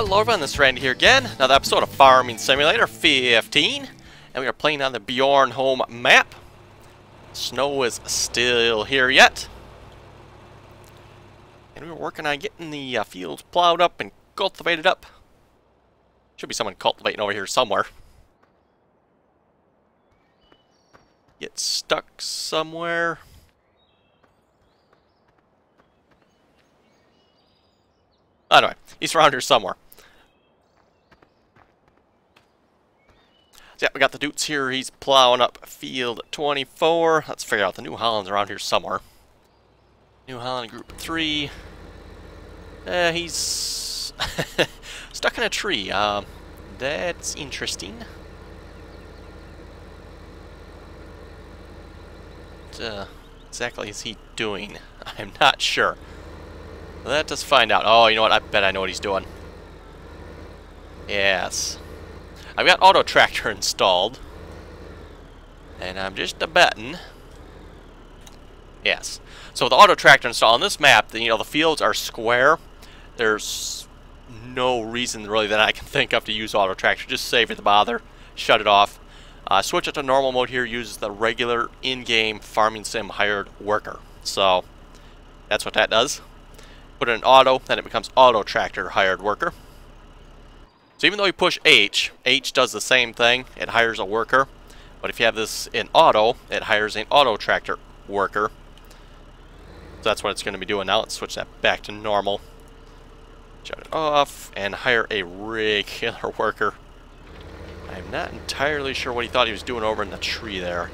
Hello everyone, this is Randy here again. Another episode of Farming Simulator 15. And we are playing on the Bjornholm map. Snow is still here yet. And we were working on getting the fields plowed up and cultivated up. Should be someone cultivating over here somewhere. Get stuck somewhere. Anyway, he's around here somewhere. So yeah, we got the Dutes here. He's plowing up field 24. Let's figure out the New Holland's around here somewhere. New Holland group 3. He's stuck in a tree. That's interesting. What exactly is he doing? I'm not sure. Let us find out. Oh, you know what? I bet I know what he's doing. Yes. I've got auto tractor installed. And I'm just a-betting. Yes. So with the auto tractor installed on this map, you know, the fields are square. There's no reason really that I can think of to use auto tractor. Just save it the bother. Shut it off. Switch it to normal mode here. Uses the regular in-game farming sim hired worker. So that's what that does. Put it in auto, then it becomes auto tractor hired worker. So even though you push H does the same thing. It hires a worker. But if you have this in auto, it hires an auto tractor worker. So that's what it's going to be doing now. Let's switch that back to normal. Shut it off and hire a regular worker. I'm not entirely sure what he thought he was doing over in the tree there.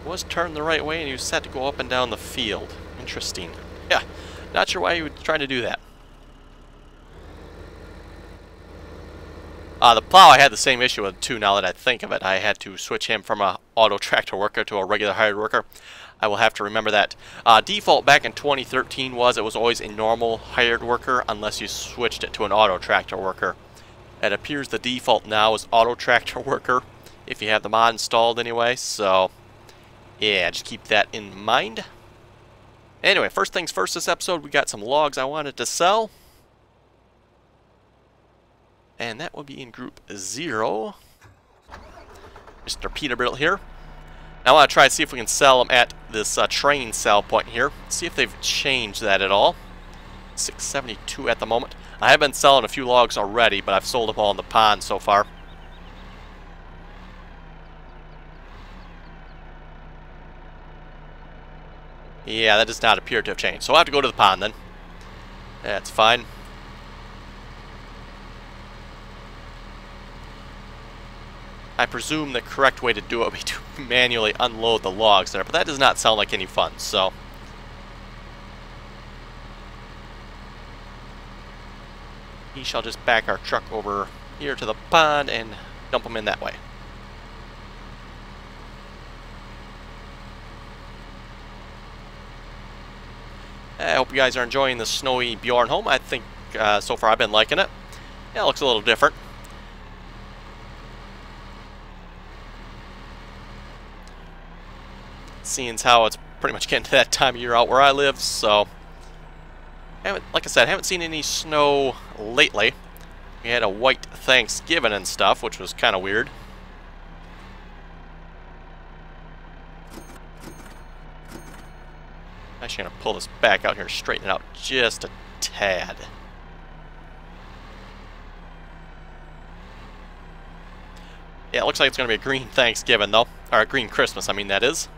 Was turned the right way and he was set to go up and down the field. Interesting. Yeah, not sure why he would try to do that. The plow I had the same issue with too now that I think of it. I had to switch him from a auto tractor worker to a regular hired worker. I will have to remember that. Default back in 2013 was it was always a normal hired worker unless you switched it to an auto tractor worker. It appears the default now is auto tractor worker if you have the mod installed anyway, so yeah, just keep that in mind. Anyway, first things first this episode, we got some logs I wanted to sell. And that will be in group 0. Mr. Peterbilt here. Now I want to try to see if we can sell them at this train sell point here. See if they've changed that at all. 672 at the moment. I have been selling a few logs already, but I've sold them all in the pond so far. Yeah, that does not appear to have changed. So I'll have to go to the pond then. That's fine. I presume the correct way to do it would be to manually unload the logs there, but that does not sound like any fun, so. We shall just back our truck over here to the pond and dump them in that way. I hope you guys are enjoying the snowy Bjornholm. I think so far I've been liking it. Yeah, it looks a little different. Seeing as how it's pretty much getting to that time of year out where I live, so like I said, I haven't seen any snow lately. We had a white Thanksgiving and stuff, which was kind of weird. Actually, going to pull this back out here, straighten it out just a tad. Yeah, it looks like it's going to be a green Thanksgiving, though. Or a green Christmas, I mean, that is.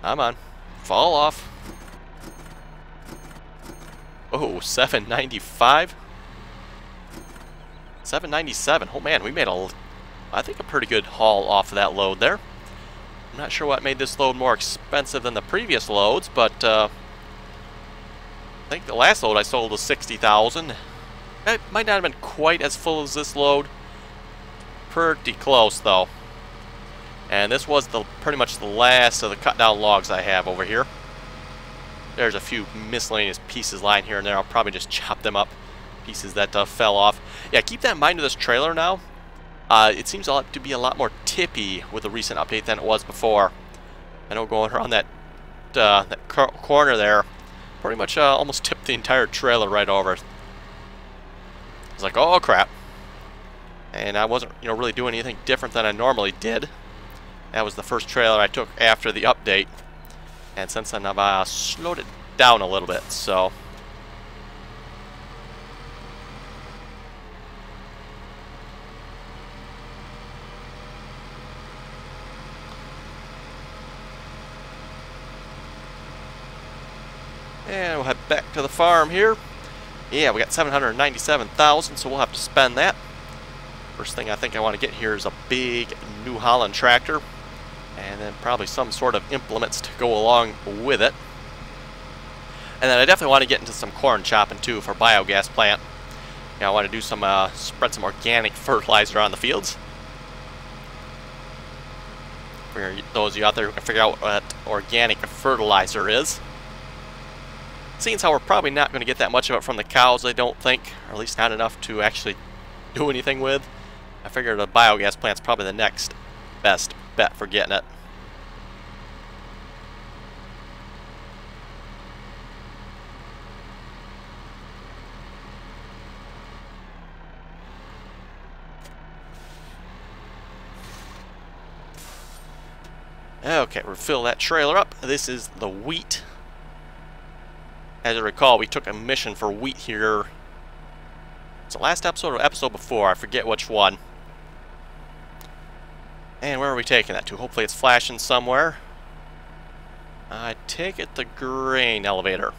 Come on. Fall off. Oh, 795. 797. Oh man, we made I think a pretty good haul off of that load there. I'm not sure what made this load more expensive than the previous loads, but I think the last load I sold was 60,000. It might not have been quite as full as this load. Pretty close though. And this was pretty much the last of the cut down logs I have over here. There's a few miscellaneous pieces lying here and there. I'll probably just chop them up. Pieces that fell off. Yeah, keep that in mind with this trailer now. It seems to be a lot more tippy with the recent update than it was before. I know going around that corner there, pretty much almost tipped the entire trailer right over. It's like, oh crap. And I wasn't, really doing anything different than I normally did. That was the first trailer I took after the update. And since then I've slowed it down a little bit, so... And we'll head back to the farm here. Yeah, we got 797,000, so we'll have to spend that. First thing I think I want to get here is a big New Holland tractor. And then probably some sort of implements to go along with it. And then I definitely want to get into some corn chopping too for biogas plant. I want to do some, spread some organic fertilizer on the fields. For those of you out there who can figure out what organic fertilizer is. Seeing as how we're probably not going to get that much of it from the cows, I don't think, or at least not enough to actually do anything with, I figured a biogas plant's probably the next best bet for getting it. Okay, we'll fill that trailer up. This is the wheat. As I recall, we took a mission for wheat here. It's the last episode or episode before, I forget which one. And where are we taking that to? Hopefully it's flashing somewhere. I take it the grain elevator.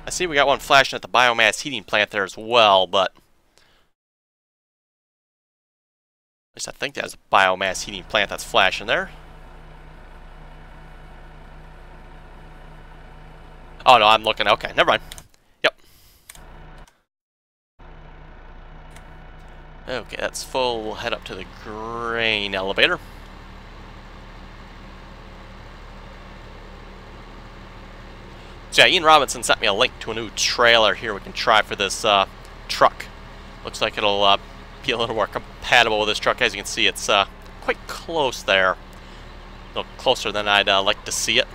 I see we got one flashing at the biomass heating plant there as well, but... at least I think that's a biomass heating plant that's flashing there. Oh no, I'm looking. Okay, never mind. Yep. Okay, that's full. We'll head up to the grain elevator. So yeah, Ian Robinson sent me a link to a new trailer here we can try for this truck. Looks like it'll be a little more compatible with this truck. As you can see, it's quite close there. A little closer than I'd like to see it.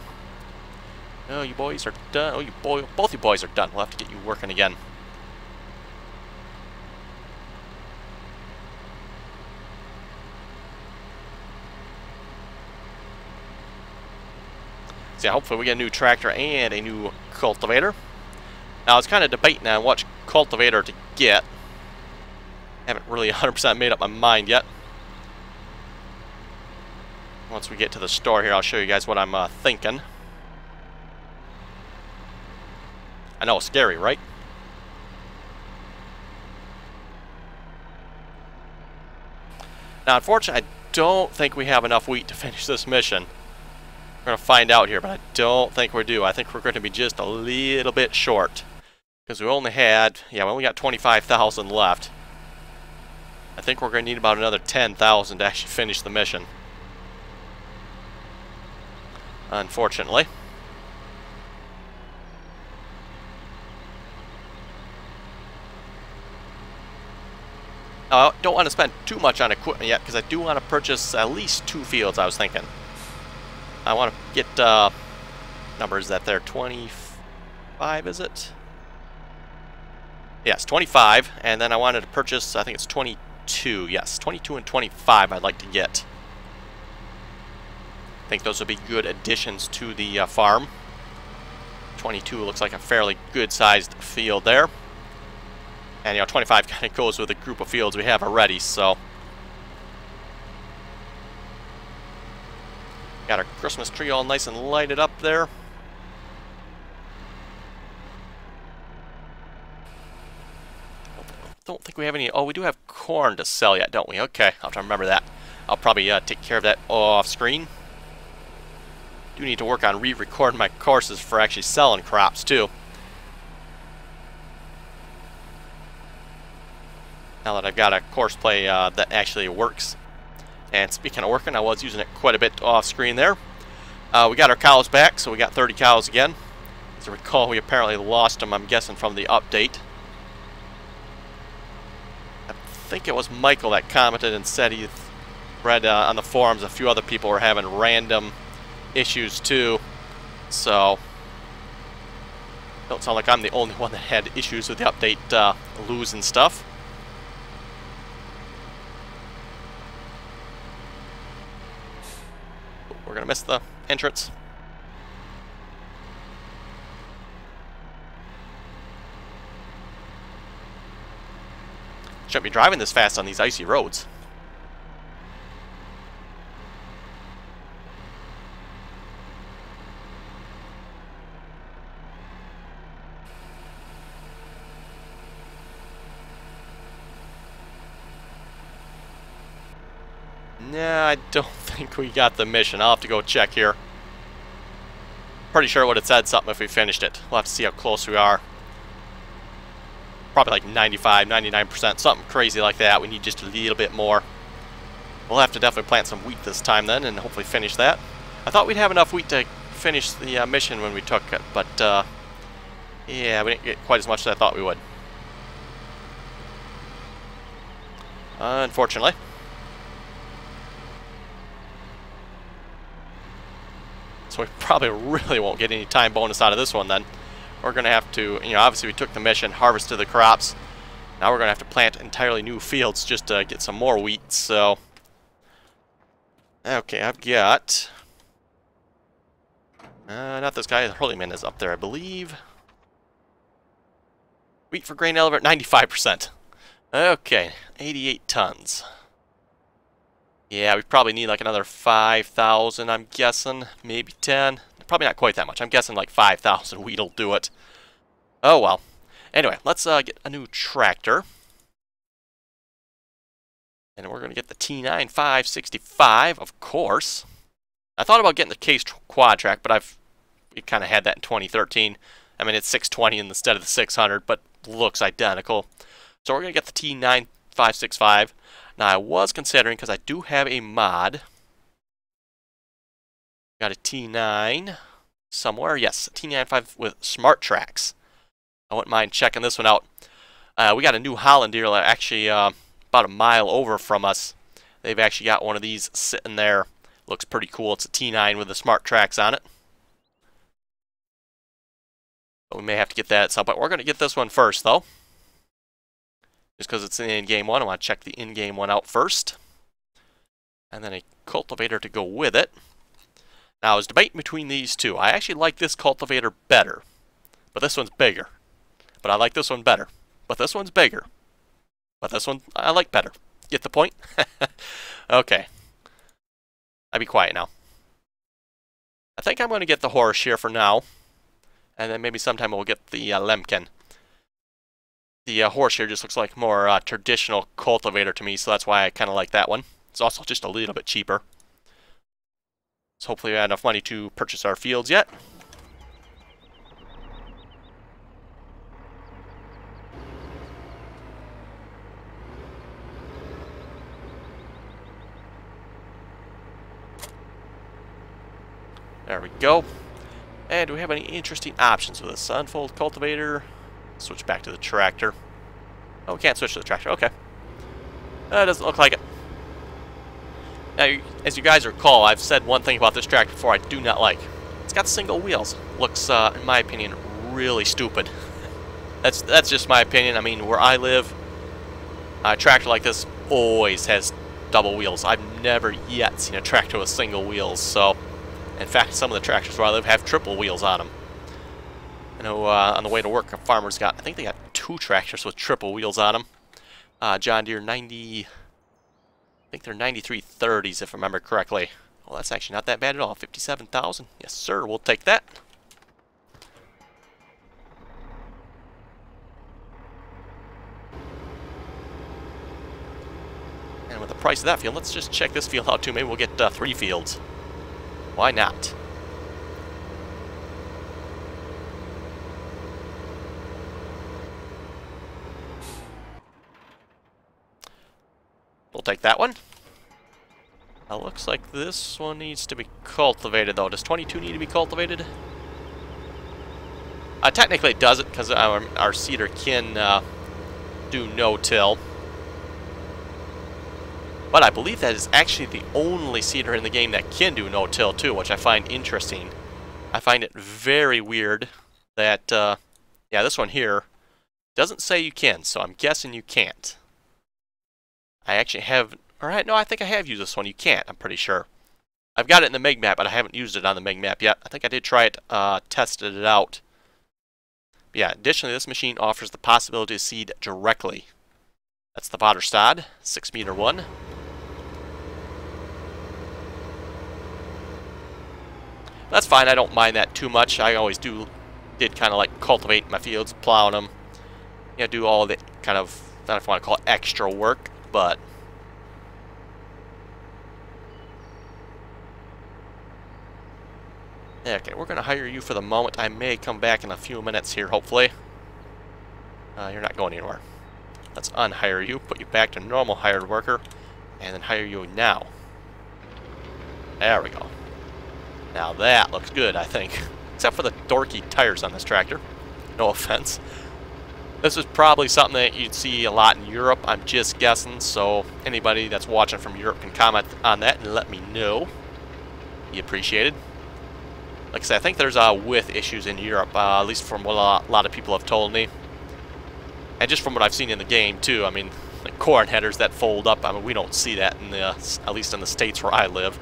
Oh, you boys are done. Oh, both you boys are done. We'll have to get you working again. So yeah, hopefully we get a new tractor and a new cultivator. Now I was kind of debating on which cultivator to get. Haven't really 100% made up my mind yet. Once we get to the store here, I'll show you guys what I'm thinking. I know, scary, right? Now, unfortunately, I don't think we have enough wheat to finish this mission. We're going to find out here, but I don't think we do. I think we're going to be just a little bit short. Because we only had, yeah, we only got 25,000 left. I think we're going to need about another 10,000 to actually finish the mission. Unfortunately. I don't want to spend too much on equipment yet because I do want to purchase at least 2 fields, I was thinking. I want to get, numbers that there, 25, is it? Yes, 25, and then I wanted to purchase, I think it's 22, yes, 22 and 25 I'd like to get. I think those would be good additions to the farm. 22 looks like a fairly good-sized field there. And, 25 kind of goes with the group of fields we have already, so. Got our Christmas tree all nice and lighted up there. Don't think we have any. Oh, we do have corn to sell yet, don't we? Okay, I'll have to remember that. I'll probably take care of that off screen. Do need to work on re-recording my courses for actually selling crops, too. Now that I've got a course play that actually works. And speaking of working, I was using it quite a bit off screen there. We got our cows back, so we got 30 cows again. As I recall, we apparently lost them, I'm guessing, from the update. I think it was Michael that commented and said he read on the forums a few other people were having random issues too. So, don't sound like I'm the only one that had issues with the update losing stuff. We're gonna miss the entrance. Shouldn't be driving this fast on these icy roads. Nah, I don't think we got the mission. I'll have to go check here. Pretty sure it would have said something if we finished it. We'll have to see how close we are. Probably like 95, 99%, something crazy like that. We need just a little bit more. We'll have to definitely plant some wheat this time then and hopefully finish that. I thought we'd have enough wheat to finish the mission when we took it, but yeah, we didn't get quite as much as I thought we would. Unfortunately. So we probably really won't get any time bonus out of this one then. We're going to have to, you know, obviously we took the mission, harvested the crops. Now we're going to have to plant entirely new fields just to get some more wheat, so... Okay, I've got... not this guy, the Hurleyman is up there, I believe. Wheat for grain elevator, 95%. Okay, 88 tons. Yeah, we probably need like another 5,000, I'm guessing. Maybe 10. Probably not quite that much. I'm guessing like 5,000 wheat will do it. Oh well. Anyway, let's get a new tractor. And we're going to get the T9 565, of course. I thought about getting the Case Quad Track, but we kind of had that in 2013. I mean, it's 620 instead of the 600, but looks identical. So we're going to get the T9 565. Now, I was considering, because I do have a mod. Got a T9 somewhere. Yes, T9 5 with Smart Tracks. I wouldn't mind checking this one out. We got a New Holland dealer actually about a mile over from us. They've actually got one of these sitting there. Looks pretty cool. It's a T9 with the Smart Tracks on it. But we may have to get that at some point. We're going to get this one first, though. Just because it's an in-game one. I want to check the in-game one out first. And then a cultivator to go with it. Now, I was debating between these two. I actually like this cultivator better. But this one's bigger. But I like this one better. But this one's bigger. But this one I like better. Get the point? Okay. I'll be quiet now. I think I'm going to get the horse here for now. And then maybe sometime we'll get the Lemken. The horse here just looks like more traditional cultivator to me, so that's why I kind of like that one. It's also just a little bit cheaper. So hopefully we have enough money to purchase our fields yet. There we go. And do we have any interesting options with this? Unfold cultivator. Switch back to the tractor. Oh, we can't switch to the tractor. Okay. That doesn't look like it. Now, as you guys recall, I've said one thing about this tractor before I do not like. It's got single wheels. Looks, in my opinion, really stupid. That's just my opinion. I mean, where I live, a tractor like this always has double wheels. I've never yet seen a tractor with single wheels. So, in fact, some of the tractors where I live have triple wheels on them. I know on the way to work, a farmer's got, I think they got 2 tractors with triple wheels on them. John Deere 90, I think they're 9330s if I remember correctly. Well, that's actually not that bad at all. 57,000. Yes, sir. We'll take that. And with the price of that field, let's just check this field out too. Maybe we'll get 3 fields. Why not? We'll take that one. Looks like this one needs to be cultivated, though. Does 22 need to be cultivated? Technically it doesn't, because our seeder can do no-till. But I believe that is actually the only seeder in the game that can do no-till too, which I find interesting. I find it very weird that, yeah, this one here doesn't say you can, so I'm guessing you can't. I actually have, alright, no, I think I have used this one. You can't, I'm pretty sure. I've got it in the Meg map, but I haven't used it on the Meg map yet. I think I did try it, tested it out. But yeah, additionally, this machine offers the possibility to seed directly. That's the Vaterstad, 6-meter one. That's fine, I don't mind that too much. I always did kind of like cultivate my fields, plowing them. You know, do all the kind of, I don't know if I want to call it extra work, but... Okay, we're going to hire you for the moment. I may come back in a few minutes here, hopefully. You're not going anywhere. Let's unhire you, put you back to normal hired worker, and then hire you now. There we go. Now that looks good, I think. Except for the dorky tires on this tractor. No offense. This is probably something that you'd see a lot in Europe, I'm just guessing, so anybody that's watching from Europe can comment on that and let me know. Be appreciated. Like I said, I think there's width issues in Europe, at least from what a lot of people have told me. And just from what I've seen in the game, too. I mean, the corn headers that fold up, I mean, we don't see that, in the, at least in the states where I live.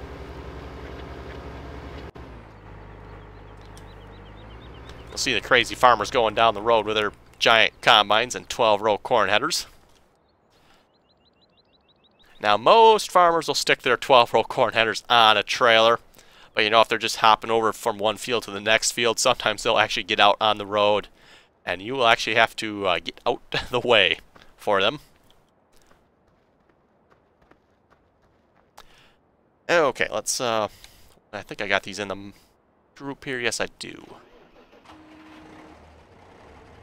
You'll see the crazy farmers going down the road with their giant combines and 12-row corn headers. Now, most farmers will stick their 12-row corn headers on a trailer. But, you know, if they're just hopping over from one field to the next field, sometimes they'll actually get out on the road. And you will actually have to get out the way for them. Okay, let's, I think I got these in the group here. Yes, I do.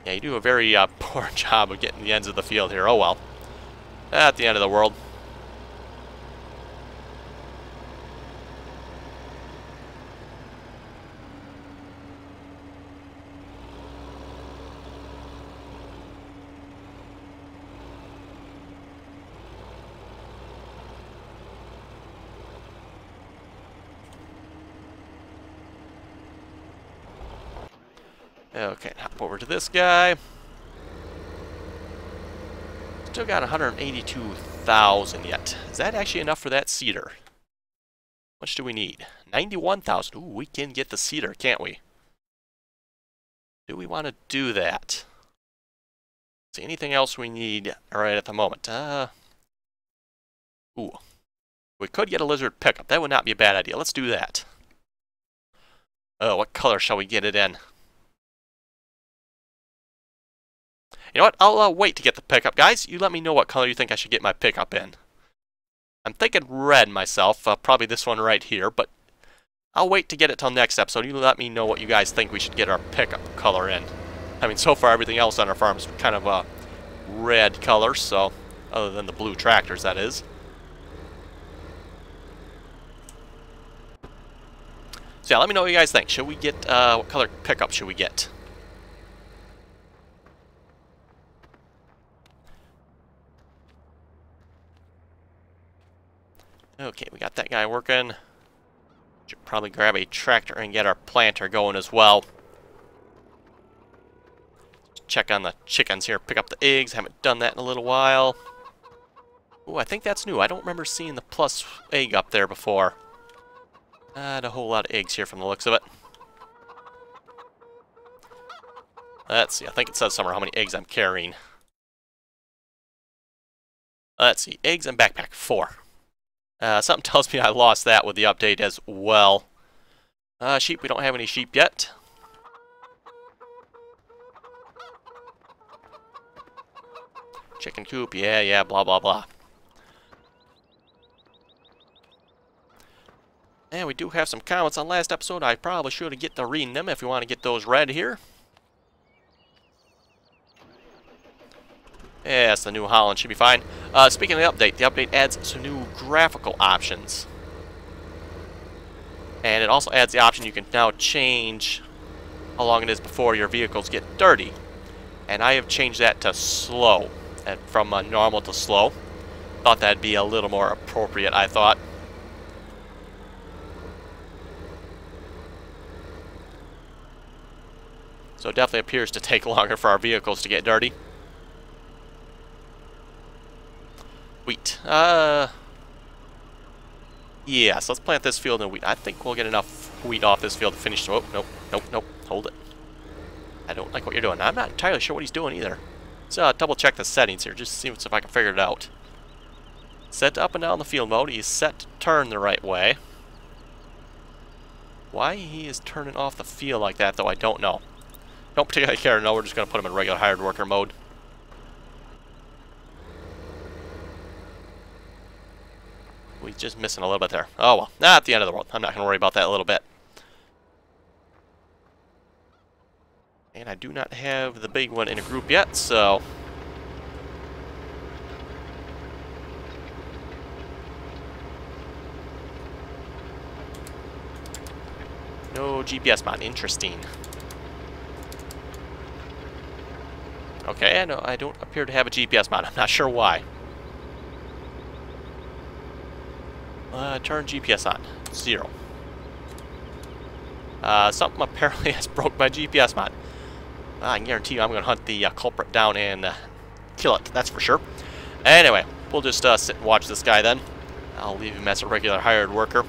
Yeah, you do a very poor job of getting the ends of the field here. Oh, well. At the end of the world. Okay, hop over to this guy. Still got 182,000 yet. Is that actually enough for that seeder? How much do we need? 91,000. Ooh, we can get the seeder, can't we? Do we want to do that? See, anything else we need right at the moment? Ooh. We could get a lizard pickup. That would not be a bad idea. Let's do that. Oh, what color shall we get it in? You know what? I'll wait to get the pickup. Guys, you let me know what color you think I should get my pickup in. I'm thinking red myself. Probably this one right here. But I'll wait to get it till next episode. You let me know what you guys think we should get our pickup color in. I mean, so far everything else on our farm is kind of a red color. So, other than the blue tractors, that is. So yeah, let me know what you guys think. Should we get, what color pickup should we get? Okay, we got that guy working. Should probably grab a tractor and get our planter going as well. Check on the chickens here, pick up the eggs. Haven't done that in a little while. Ooh, I think that's new. I don't remember seeing the plus egg up there before. Not a whole lot of eggs here from the looks of it. Let's see, I think it says somewhere how many eggs I'm carrying. Let's see, eggs and backpack, 4. Something tells me I lost that with the update as well. Sheep, we don't have any sheep yet. Chicken coop, yeah, blah, blah, blah. And we do have some comments on last episode. I probably should have get to reading them if you want to get those read here. Yes, the New Holland should be fine. Speaking of the update adds some new graphical options. And it also adds the option you can now change how long it is before your vehicles get dirty. And I have changed that to slow, and from normal to slow. Thought that'd be a little more appropriate, I thought. So it definitely appears to take longer for our vehicles to get dirty. Wheat. Yeah, so let's plant this field in wheat. I think we'll get enough wheat off this field to finish. Oh, nope, nope, nope. Hold it. I don't like what you're doing. I'm not entirely sure what he's doing either. Let's double check the settings here, just to see if I can figure it out. Set to up and down the field mode. He's set to turn the right way. Why he is turning off the field like that, though, I don't know. Don't particularly care to know. We're just going to put him in regular hired worker mode. We're just missing a little bit there. Oh well, not the end of the world. I'm not going to worry about that a little bit. And I do not have the big one in a group yet, so... No GPS mod. Interesting. Okay, I don't appear to have a GPS mod. I'm not sure why. Turn GPS on. 0. Something apparently has broke my GPS mod. I can guarantee you I'm going to hunt the culprit down and kill it. That's for sure. Anyway, we'll just sit and watch this guy then. I'll leave him as a regular hired worker.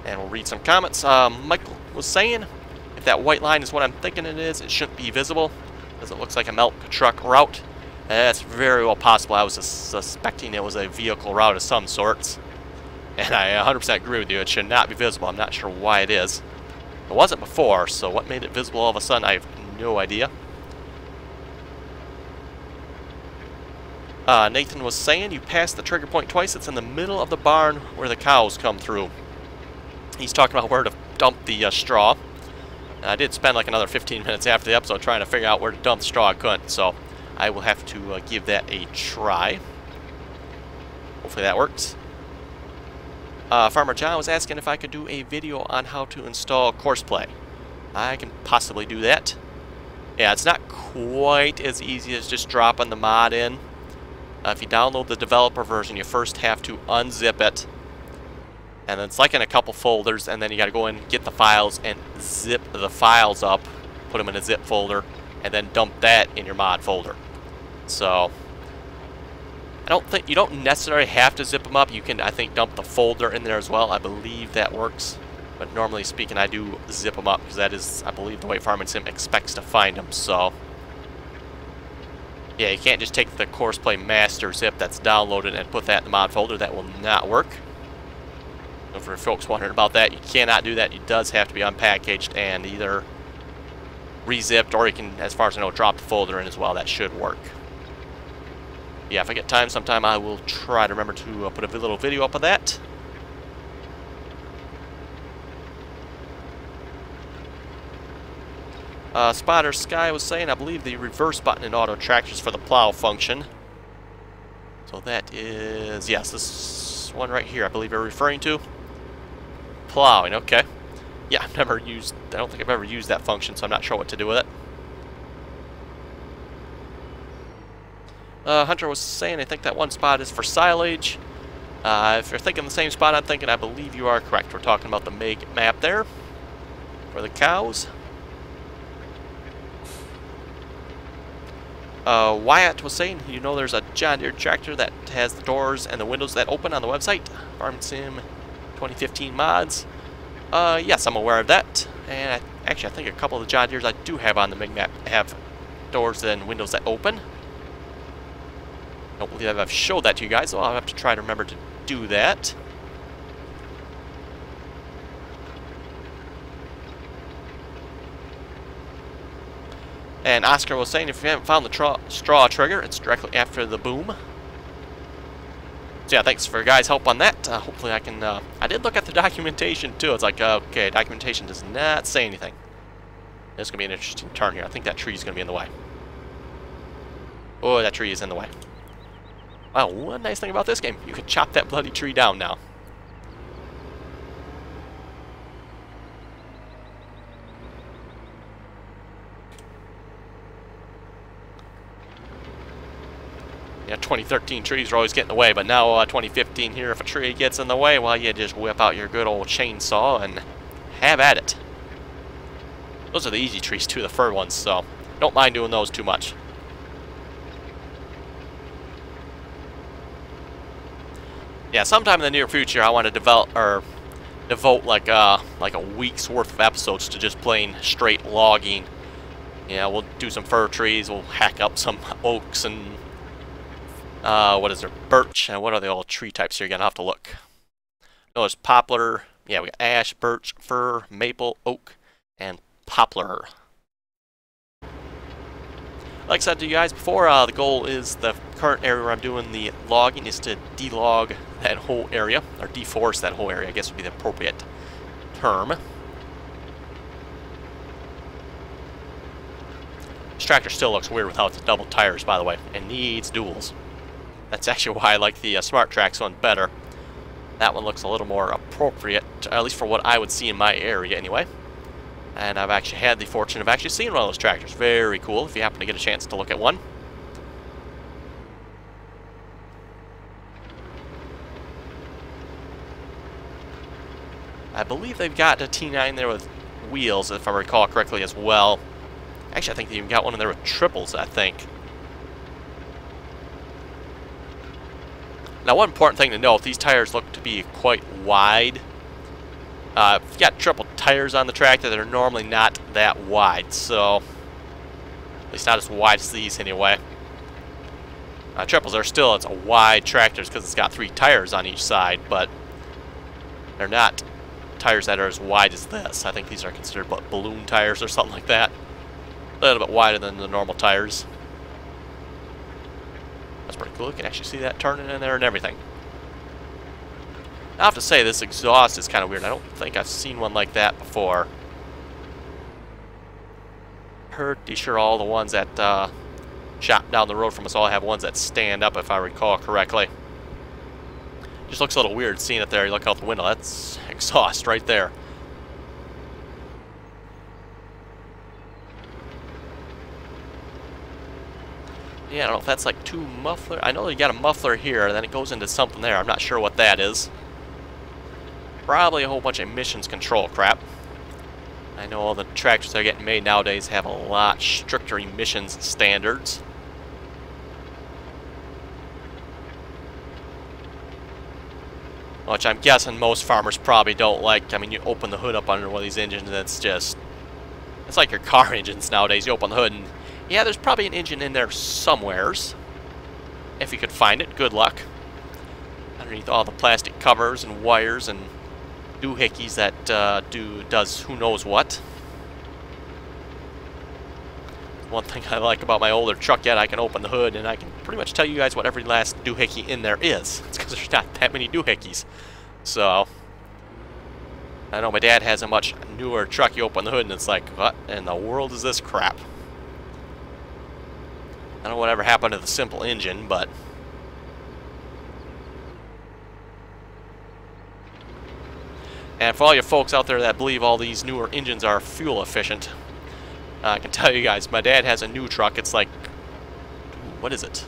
And we'll read some comments. Michael was saying, if that white line is what I'm thinking it is, it shouldn't be visible, because it looks like a milk truck route. That's very well possible. I was suspecting it was a vehicle route of some sorts. And I 100% agree with you. It should not be visible. I'm not sure why it is. It wasn't before, so what made it visible all of a sudden, I have no idea. Nathan was saying, you passed the trigger point twice. It's in the middle of the barn where the cows come through. He's talking about where to dump the straw. I did spend like another 15 minutes after the episode trying to figure out where to dump the straw. I couldn't, so I will have to give that a try. Hopefully that works. Farmer John was asking if I could do a video on how to install Courseplay. I can possibly do that. Yeah, it's not quite as easy as just dropping the mod in. If you download the developer version, you first have to unzip it. And then it's like in a couple folders, and then you got to go in, get the files, and zip the files up, put them in a zip folder, and then dump that in your mod folder. So I don't think you don't necessarily have to zip them up. You can, I think, dump the folder in there as well. I believe that works. But normally speaking, I do zip them up because that is, I believe, the way Farming Sim expects to find them. So yeah, you can't just take the Courseplay master zip that's downloaded and put that in the mod folder. That will not work. So for folks wondering about that, you cannot do that. It does have to be unpackaged and either rezipped, or you can, as far as I know, drop the folder in as well. That should work. Yeah, if I get time sometime, I will try to remember to put a little video up of that. Spotter Sky was saying, I believe the reverse button in auto tractors for the plow function. So that is, yes, this one right here, I believe you're referring to. Plowing, okay. Yeah, I've never used, I don't think I've ever used that function, so I'm not sure what to do with it. Hunter was saying, I think that one spot is for silage. If you're thinking the same spot I'm thinking, I believe you are correct. We're talking about the MIG map there for the cows. Wyatt was saying, you know, there's a John Deere tractor that has the doors and the windows that open on the website, Farming Sim 2015 mods. Yes, I'm aware of that. And actually, I think a couple of the John Deeres I do have on the MIG map have doors and windows that open. I don't believe I've showed that to you guys, so I'll have to try to remember to do that. And Oscar was saying, if you haven't found the straw trigger, it's directly after the boom. So yeah, thanks for guys' help on that. Hopefully I can, I did look at the documentation too. It's like, okay, documentation does not say anything. It's going to be an interesting turn here. I think that tree is going to be in the way. Oh, that tree is in the way. Wow, one nice thing about this game, you can chop that bloody tree down now. Yeah, 2013 trees are always getting in the way, but now 2015 here, if a tree gets in the way, well, you just whip out your good old chainsaw and have at it. Those are the easy trees too, the fir ones, so don't mind doing those too much. Yeah, sometime in the near future, I want to devote like a week's worth of episodes to just plain straight logging. Yeah, we'll do some fir trees. We'll hack up some oaks and what is there? Birch. And what are the old tree types here? You're gonna have to look. No, there's poplar. Yeah, we got ash, birch, fir, maple, oak, and poplar. Like I said to you guys before, the goal is the current area where I'm doing the logging is to delog that whole area, or deforest that whole area, I guess would be the appropriate term. This tractor still looks weird without the double tires, by the way, and needs duals. That's actually why I like the Smart Trax one better. That one looks a little more appropriate, at least for what I would see in my area anyway. And I've actually had the fortune of actually seeing one of those tractors. Very cool if you happen to get a chance to look at one. I believe they've got a T9 there with wheels, if I recall correctly, as well. Actually, I think they even got one in there with triples, I think. Now, one important thing to note, these tires look to be quite wide. If you got triple tires on the tractor, they're normally not that wide, so at least not as wide as these anyway. Triples are still, it's a wide tractor because it's got 3 tires on each side, but they're not tires that are as wide as this. I think these are considered what, balloon tires or something like that. A little bit wider than the normal tires. That's pretty cool. You can actually see that turning in there and everything. I have to say, this exhaust is kind of weird. I don't think I've seen one like that before. Pretty sure all the ones that shop down the road from us all have ones that stand up, if I recall correctly. Just looks a little weird seeing it there. You look out the window. That's exhaust right there. Yeah, I don't know if that's like 2 muffler. I know you got a muffler here, and then it goes into something there. I'm not sure what that is. Probably a whole bunch of emissions control crap. I know all the tractors that are getting made nowadays have a lot stricter emissions standards. Which I'm guessing most farmers probably don't like. I mean, you open the hood up under one of these engines, and it's just... it's like your car engines nowadays. You open the hood, and yeah, there's probably an engine in there somewheres. If you could find it, good luck. Underneath all the plastic covers and wires and doohickeys that does who knows what. One thing I like about my older truck yet, I can open the hood and I can pretty much tell you guys what every last doohickey in there is. It's because there's not that many doohickeys. So, I know my dad has a much newer truck. You open the hood and it's like, what in the world is this crap? I don't know whatever happened to the simple engine, but... and for all you folks out there that believe all these newer engines are fuel efficient, I can tell you guys, my dad has a new truck. It's like, what is it?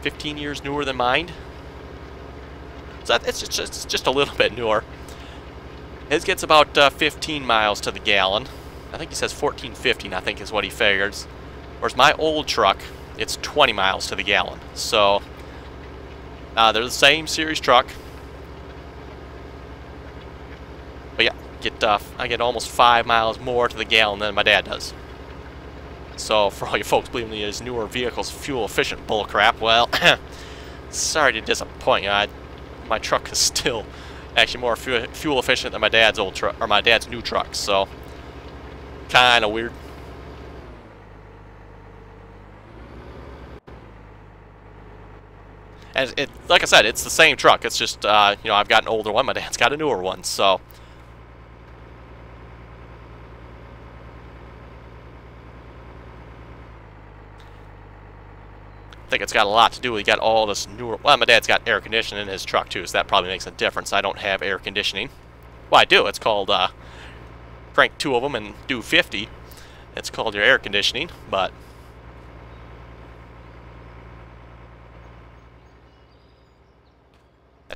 15 years newer than mine? So it's just a little bit newer. His gets about 15 miles to the gallon. I think he says 14.15, I think is what he figures. Whereas my old truck, it's 20 miles to the gallon. So, they're the same series truck. But yeah, I get almost 5 miles more to the gallon than my dad does. So, for all you folks believing these newer vehicles fuel efficient bullcrap, well, sorry to disappoint you. My truck is still actually more fuel efficient than my dad's old truck, or my dad's new truck. So, kind of weird. And like I said, it's the same truck. It's just, you know, I've got an older one. My dad's got a newer one. So, I think it's got a lot to do with, you got all this newer... well, my dad's got air conditioning in his truck too, so that probably makes a difference. I don't have air conditioning. Well, I do. It's called, crank 2 of them and do 50. It's called your air conditioning, but...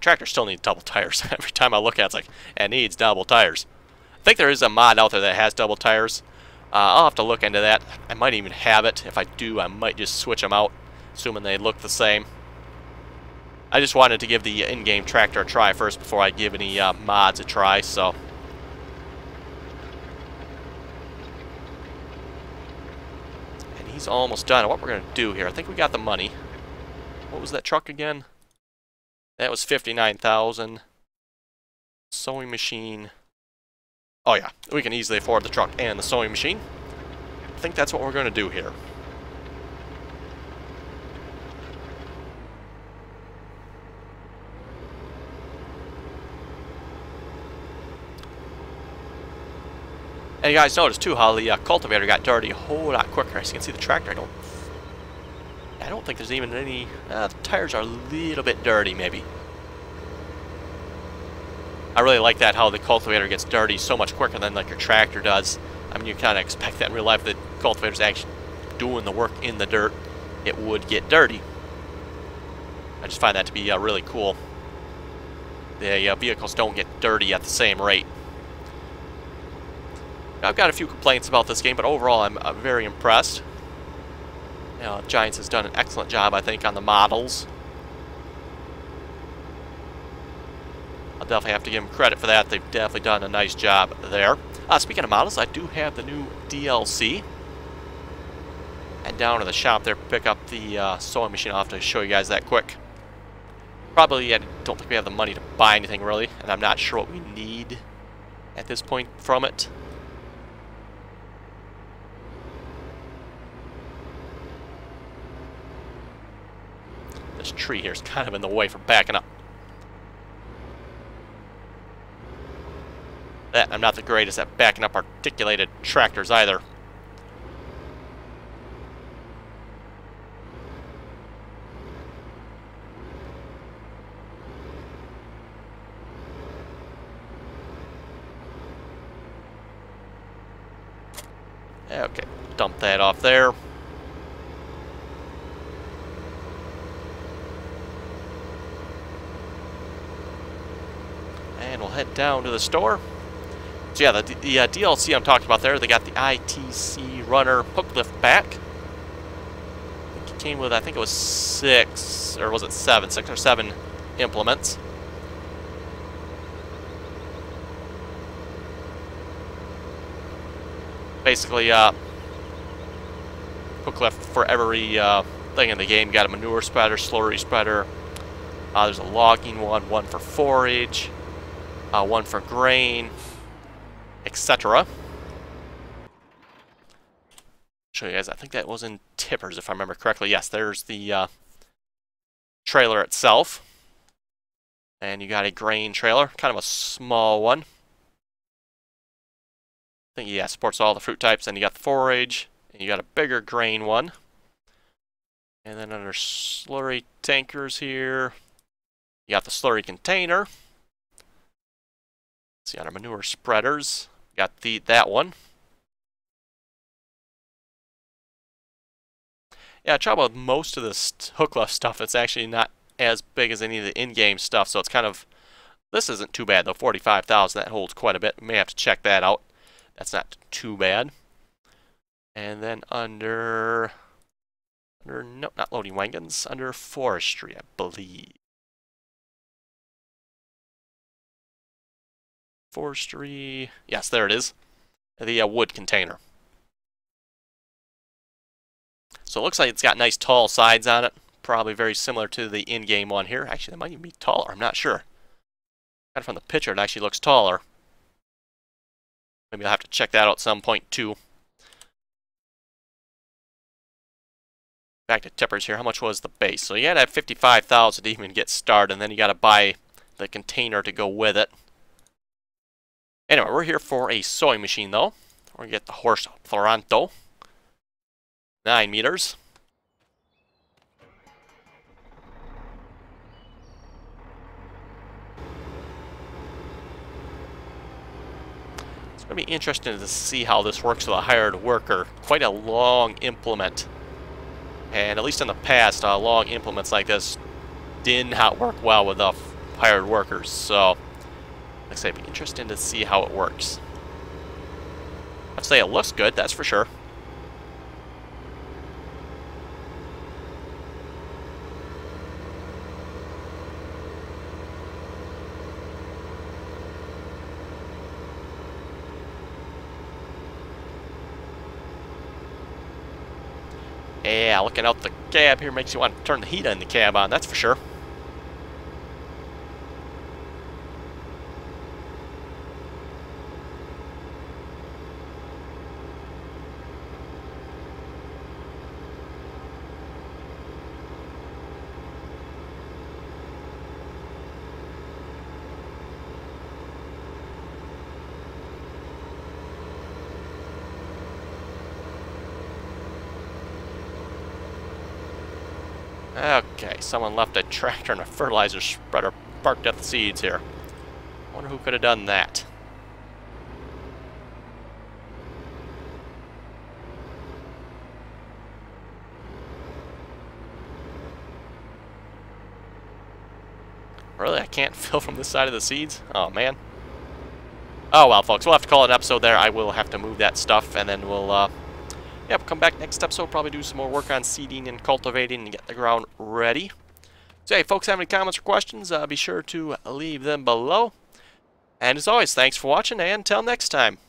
tractor still needs double tires. Every time I look at it, it's like, it needs double tires. I think there is a mod out there that has double tires. I'll have to look into that. I might even have it. If I do, I might just switch them out, assuming they look the same. I just wanted to give the in-game tractor a try first before I give any mods a try, so. And he's almost done. What we're going to do here, I think we got the money. What was that truck again? That was 59,000. Sewing machine. Oh yeah, we can easily afford the truck and the sewing machine. I think that's what we're going to do here. And you guys notice too how the cultivator got dirty a whole lot quicker. As you can see, the tractor, I don't think there's even any. The tires are a little bit dirty, maybe. I really like that, how the cultivator gets dirty so much quicker than like your tractor does. I mean, you kind of expect that in real life. The cultivator's actually doing the work in the dirt, it would get dirty. I just find that to be really cool. The vehicles don't get dirty at the same rate. I've got a few complaints about this game, but overall I'm very impressed. You know, Giants has done an excellent job, I think, on the models. I'll definitely have to give them credit for that. They've definitely done a nice job there. Speaking of models, I do have the new DLC. Head down to the shop there, pick up the sewing machine. I'll have to show you guys that quick. Probably, I don't think we have the money to buy anything really, and I'm not sure what we need at this point from it. This tree here is kind of in the way for backing up. I'm not the greatest at backing up articulated tractors either. Okay, dump that off there. And we'll head down to the store. So yeah, the DLC I'm talking about there, they got the ITC runner hook lift back. It came with, I think it was 6 or 7 implements. Basically, hook lift for every thing in the game. You got a manure spreader, slurry spreader. There's a logging one for forage, one for grain, etc. Show you guys. I think that was in tippers, if I remember correctly. Yes, there's the trailer itself, and you got a grain trailer, kind of a small one. I think, yeah, supports all the fruit types. And you got the forage, and you got a bigger grain one. And then under slurry tankers here, you got the slurry container. See, under manure spreaders, got that one. Yeah, trouble with most of this hook lift stuff, it's actually not as big as any of the in-game stuff, so it's kind of, this isn't too bad though. 45,000, that holds quite a bit. We may have to check that out. That's not too bad. And then under no, not loading wagons, under forestry, I believe. Forestry, yes, there it is. The wood container. So it looks like it's got nice tall sides on it. Probably very similar to the in-game one here. Actually, that might even be taller. I'm not sure. Kind of from the picture, it actually looks taller. Maybe I'll have to check that out at some point too. Back to tippers here. How much was the base? So you got to have 55,000 to even get started, and then you got to buy the container to go with it. Anyway, we're here for a sewing machine though. We're going to get the Horse Floranto. 9 meters. It's going to be interesting to see how this works with a hired worker. Quite a long implement. And at least in the past, long implements like this did not work well with hired workers. So, like I say, it'd be interesting to see how it works. I'd say it looks good, that's for sure. Yeah, looking out the cab here makes you want to turn the heat in the cab on, that's for sure. Okay, someone left a tractor and a fertilizer spreader parked at the seeds here. Wonder who could have done that. Really? I can't fill from this side of the seeds? Oh, man. Oh, well, folks, we'll have to call it an episode there. I will have to move that stuff, and then we'll, yeah, we'll come back next episode, probably do some more work on seeding and cultivating and get the ground ready. So, hey, folks, have any comments or questions, be sure to leave them below. And as always, thanks for watching, and until next time.